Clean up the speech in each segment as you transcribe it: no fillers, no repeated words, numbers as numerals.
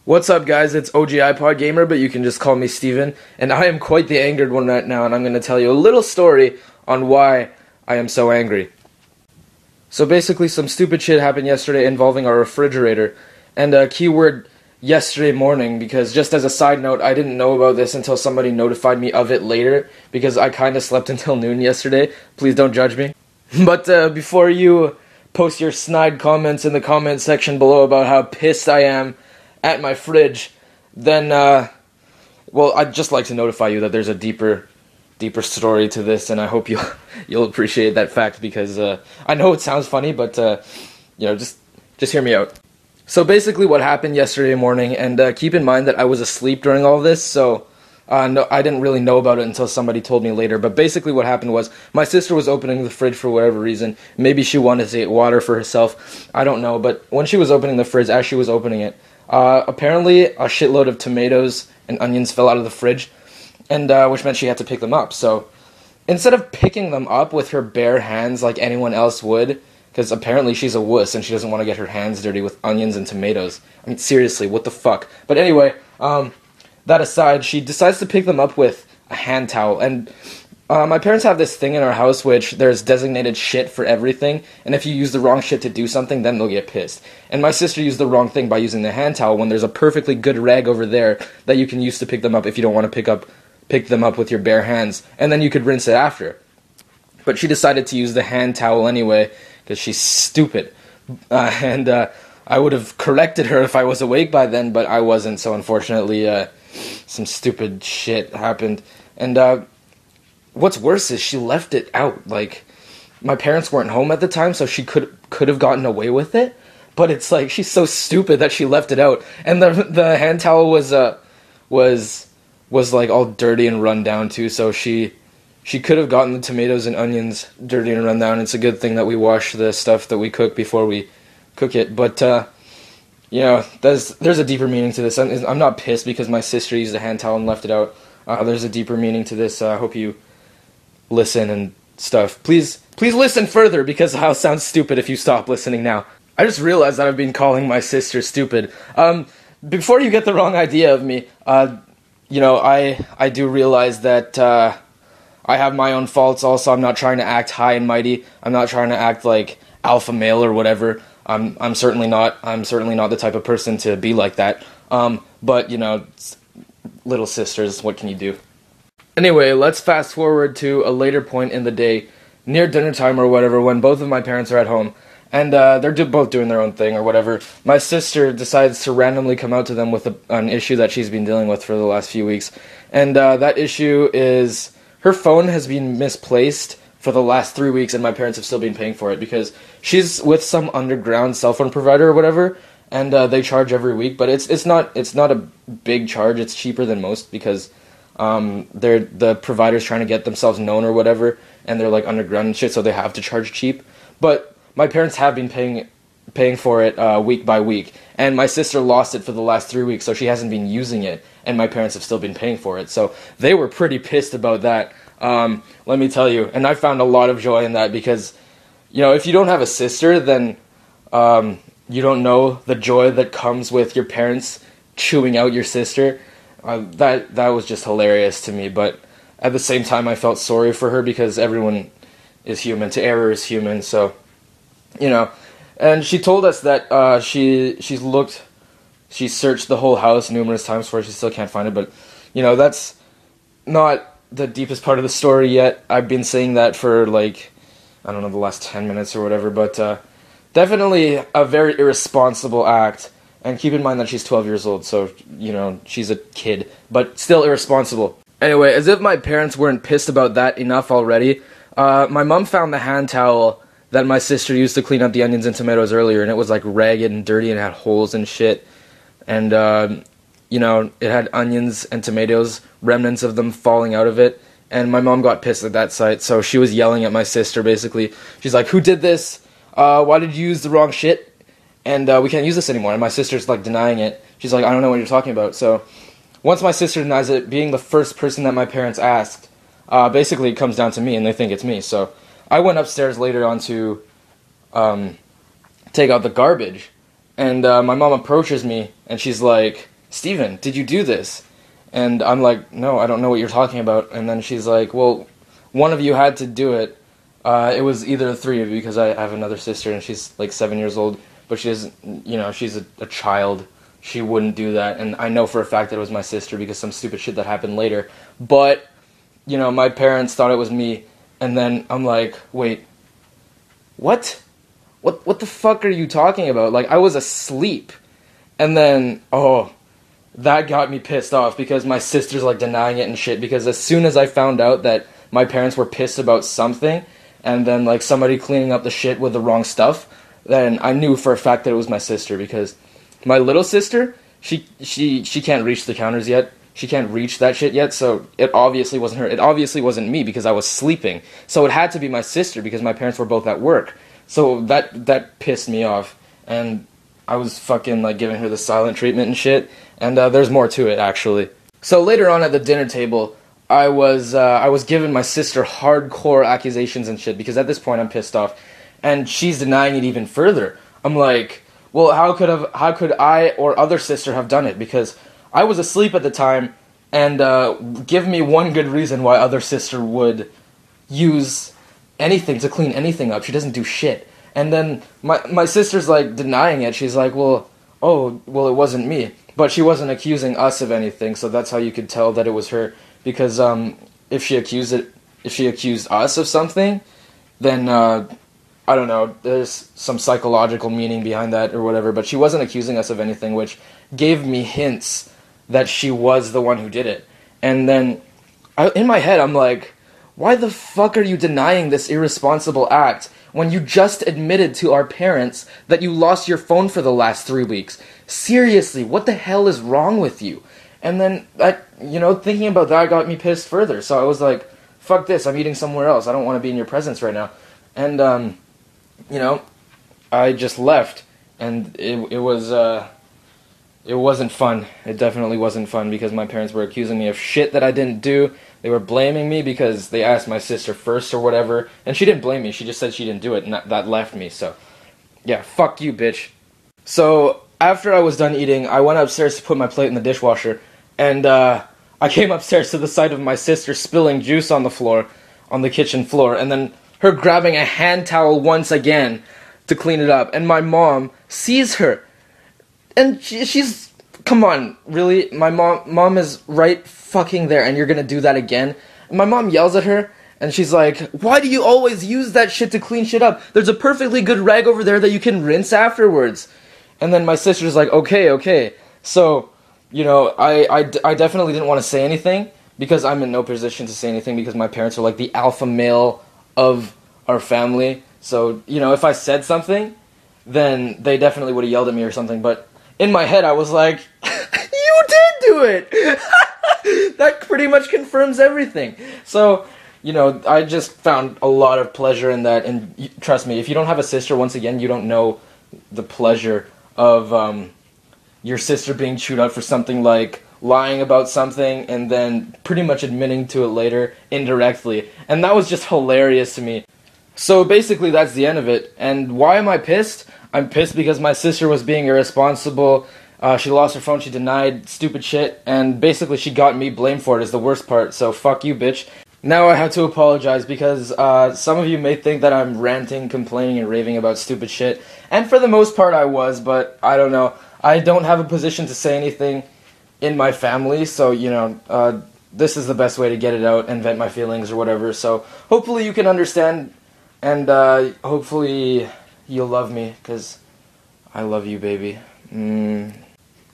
What's up, guys? It's OGiPodGamer, but you can just call me Steven, and I am quite the angered one right now, and I'm going to tell you a little story on why I am so angry. So basically, some stupid shit happened yesterday involving our refrigerator, and a keyword yesterday morning, because just as a side note, I didn't know about this until somebody notified me of it later, because I kinda slept until noon yesterday. Please don't judge me. But before you post your snide comments in the comment section below about how pissed I am at my fridge, then, well, I'd just like to notify you that there's a deeper story to this, and I hope you'll appreciate that fact, because I know it sounds funny, but you know, just hear me out. So basically, what happened yesterday morning, and keep in mind that I was asleep during all this, so no, I didn't really know about it until somebody told me later. But basically, what happened was my sister was opening the fridge for whatever reason. Maybe she wanted to get water for herself. I don't know. But when she was opening the fridge, as she was opening it, apparently a shitload of tomatoes and onions fell out of the fridge, and which meant she had to pick them up. So instead of picking them up with her bare hands like anyone else would, because apparently she's a wuss and she doesn't want to get her hands dirty with onions and tomatoes. I mean, seriously, what the fuck? But anyway, that aside, she decides to pick them up with a hand towel. And my parents have this thing in our house which there's designated shit for everything, and if you use the wrong shit to do something, then they'll get pissed. And my sister used the wrong thing by using the hand towel when there's a perfectly good rag over there that you can use to pick them up if you don't want to pick them up with your bare hands, and then you could rinse it after. But she decided to use the hand towel anyway, because she's stupid. And I would have corrected her if I was awake by then, but I wasn't, so unfortunately some stupid shit happened. And what's worse is she left it out. Like, my parents weren't home at the time, so she could have gotten away with it, but it's like, she's so stupid that she left it out. And the hand towel was like all dirty and run down too, so she could have gotten the tomatoes and onions dirty and run down. It's a good thing that we wash the stuff that we cook before we cook it. But, you know, there's a deeper meaning to this. I'm not pissed because my sister used a hand towel and left it out. There's a deeper meaning to this. I hope you listen and stuff. Please listen further, because I'll sound stupid if you stop listening now. I just realized that I've been calling my sister stupid. Before you get the wrong idea of me, you know, I do realize that I have my own faults also. I'm not trying to act high and mighty. I'm not trying to act like alpha male or whatever. I'm certainly not the type of person to be like that. But, you know, little sisters, what can you do? Anyway, let's fast forward to a later point in the day, near dinner time or whatever, when both of my parents are at home, and they're both doing their own thing or whatever. My sister decides to randomly come out to them with an issue that she's been dealing with for the last few weeks, and that issue is her phone has been misplaced for the last 3 weeks, and my parents have still been paying for it because she's with some underground cell phone provider or whatever, and they charge every week. But it's not a big charge. It's cheaper than most because the provider's trying to get themselves known or whatever, and they're like underground and shit, so they have to charge cheap. But my parents have been paying for it week by week, and my sister lost it for the last 3 weeks, so she hasn't been using it, and my parents have still been paying for it. So they were pretty pissed about that, let me tell you. And I found a lot of joy in that because, you know, if you don't have a sister, then you don't know the joy that comes with your parents chewing out your sister. That was just hilarious to me, but at the same time I felt sorry for her because everyone is human. To err is human, so, you know. And she told us that she searched the whole house numerous times for it. She still can't find it, but, you know, that's not the deepest part of the story yet. I've been saying that for, like, I don't know, the last 10 minutes or whatever, but definitely a very irresponsible act. And keep in mind that she's 12 years old, so, you know, she's a kid, but still irresponsible. Anyway, as if my parents weren't pissed about that enough already, my mom found the hand towel that my sister used to clean up the onions and tomatoes earlier, and it was like ragged and dirty and had holes and shit. And, you know, it had onions and tomatoes, remnants of them falling out of it. And my mom got pissed at that sight, so she was yelling at my sister, basically. She's like, "Who did this? Why did you use the wrong shit? And we can't use this anymore." And my sister's like denying it. She's like, "I don't know what you're talking about." So once my sister denies it, being the first person that my parents asked, basically it comes down to me and they think it's me. So I went upstairs later on to take out the garbage, and my mom approaches me and she's like, Steven, did you do this? And I'm like, no, I don't know what you're talking about. And then she's like, well, one of you had to do it. It was either the three of you, because I have another sister and she's like 7 years old, but she doesn't, you know, she's a child. She wouldn't do that. And I know for a fact that it was my sister because some stupid shit that happened later. But, you know, my parents thought it was me. And then I'm like, wait, what? What the fuck are you talking about? Like, I was asleep. And then, that got me pissed off because my sister's like denying it and shit, because as soon as I found out that my parents were pissed about something, and then like somebody cleaning up the shit with the wrong stuff, then I knew for a fact that it was my sister, because my little sister, she can't reach the counters yet. She can't reach that shit yet, so it obviously wasn't her. It obviously wasn't me because I was sleeping. So it had to be my sister because my parents were both at work. So that pissed me off, and I was fucking like giving her the silent treatment and shit. And there's more to it, actually. So later on at the dinner table, I was giving my sister hardcore accusations and shit, because at this point I'm pissed off, and she's denying it even further. I'm like, well, how could I or other sister have done it? Because I was asleep at the time, and give me one good reason why other sister would use anything to clean anything up. She doesn't do shit. And then my sister's like denying it. She's like, well, it wasn't me. But she wasn't accusing us of anything, so that's how you could tell that it was her. Because if she accused us of something, then I don't know, there's some psychological meaning behind that or whatever. But she wasn't accusing us of anything, which gave me hints that she was the one who did it. And then in my head, I'm like, why the fuck are you denying this irresponsible act when you just admitted to our parents that you lost your phone for the last 3 weeks? Seriously, what the hell is wrong with you? And then, thinking about that got me pissed further. So I was like, fuck this, I'm eating somewhere else. I don't want to be in your presence right now. And, I just left. And it wasn't fun. It definitely wasn't fun, because my parents were accusing me of shit that I didn't do. They were blaming me because they asked my sister first or whatever. And she didn't blame me. She just said she didn't do it, and that left me. So, yeah, fuck you, bitch. So, after I was done eating, I went upstairs to put my plate in the dishwasher. And I came upstairs to the sight of my sister spilling juice on the floor, on the kitchen floor. And then her grabbing a hand towel once again to clean it up. And my mom sees her. And she's... Come on, really? My mom is right fucking there, and you're gonna do that again? And my mom yells at her, and she's like, why do you always use that shit to clean shit up? There's a perfectly good rag over there that you can rinse afterwards. And then my sister's like, okay. So, I definitely didn't want to say anything, because I'm in no position to say anything, because my parents are like the alpha male of our family. So, if I said something, then they definitely would have yelled at me or something, but in my head, I was like, you did do it! That pretty much confirms everything. So, I just found a lot of pleasure in that, and trust me, if you don't have a sister, once again, you don't know the pleasure of your sister being chewed out for something like lying about something, and then pretty much admitting to it later, indirectly. And that was just hilarious to me. So basically, that's the end of it. And why am I pissed? I'm pissed because my sister was being irresponsible. She lost her phone, she denied stupid shit, and basically she got me blamed for it is the worst part, so fuck you, bitch. Now I have to apologize because some of you may think that I'm ranting, complaining, and raving about stupid shit, and for the most part I was, but I don't know. I don't have a position to say anything in my family, so, this is the best way to get it out and vent my feelings or whatever, so hopefully you can understand, and hopefully you'll love me, because I love you, baby.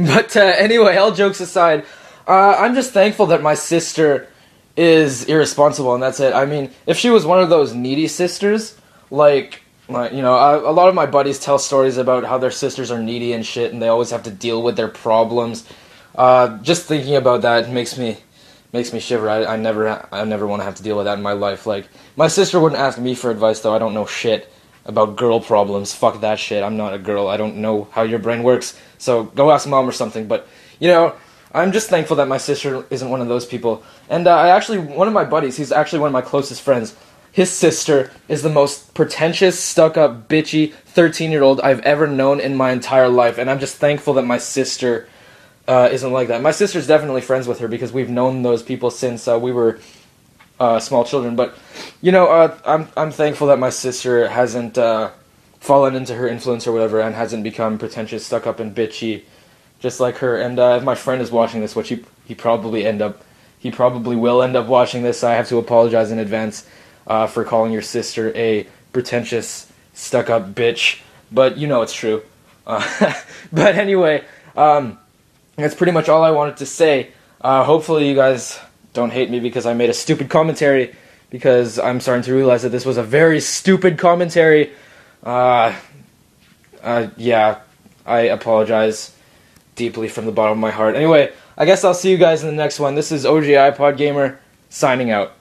But anyway, all jokes aside, I'm just thankful that my sister is irresponsible, and that's it. I mean, if she was one of those needy sisters, a lot of my buddies tell stories about how their sisters are needy and shit, and they always have to deal with their problems. Just thinking about that makes me shiver. I never want to have to deal with that in my life. Like, my sister wouldn't ask me for advice, though. I don't know shit about girl problems. Fuck that shit. I'm not a girl. I don't know how your brain works. So go ask mom or something. But, I'm just thankful that my sister isn't one of those people. And one of my buddies, he's actually one of my closest friends, his sister is the most pretentious, stuck-up, bitchy 13-year-old I've ever known in my entire life. And I'm just thankful that my sister isn't like that. My sister's definitely friends with her because we've known those people since we were small children. But you know, I'm thankful that my sister hasn't fallen into her influence or whatever, and hasn't become pretentious, stuck up, and bitchy, just like her. And if my friend is watching this, which he probably will end up watching this, I have to apologize in advance for calling your sister a pretentious, stuck up bitch. But you know it's true. But anyway, that's pretty much all I wanted to say. Hopefully you guys don't hate me because I made a stupid commentary, because I'm starting to realize that this was a very stupid commentary. Yeah, I apologize deeply from the bottom of my heart. Anyway, I guess I'll see you guys in the next one. This is OGiPodGamer, signing out.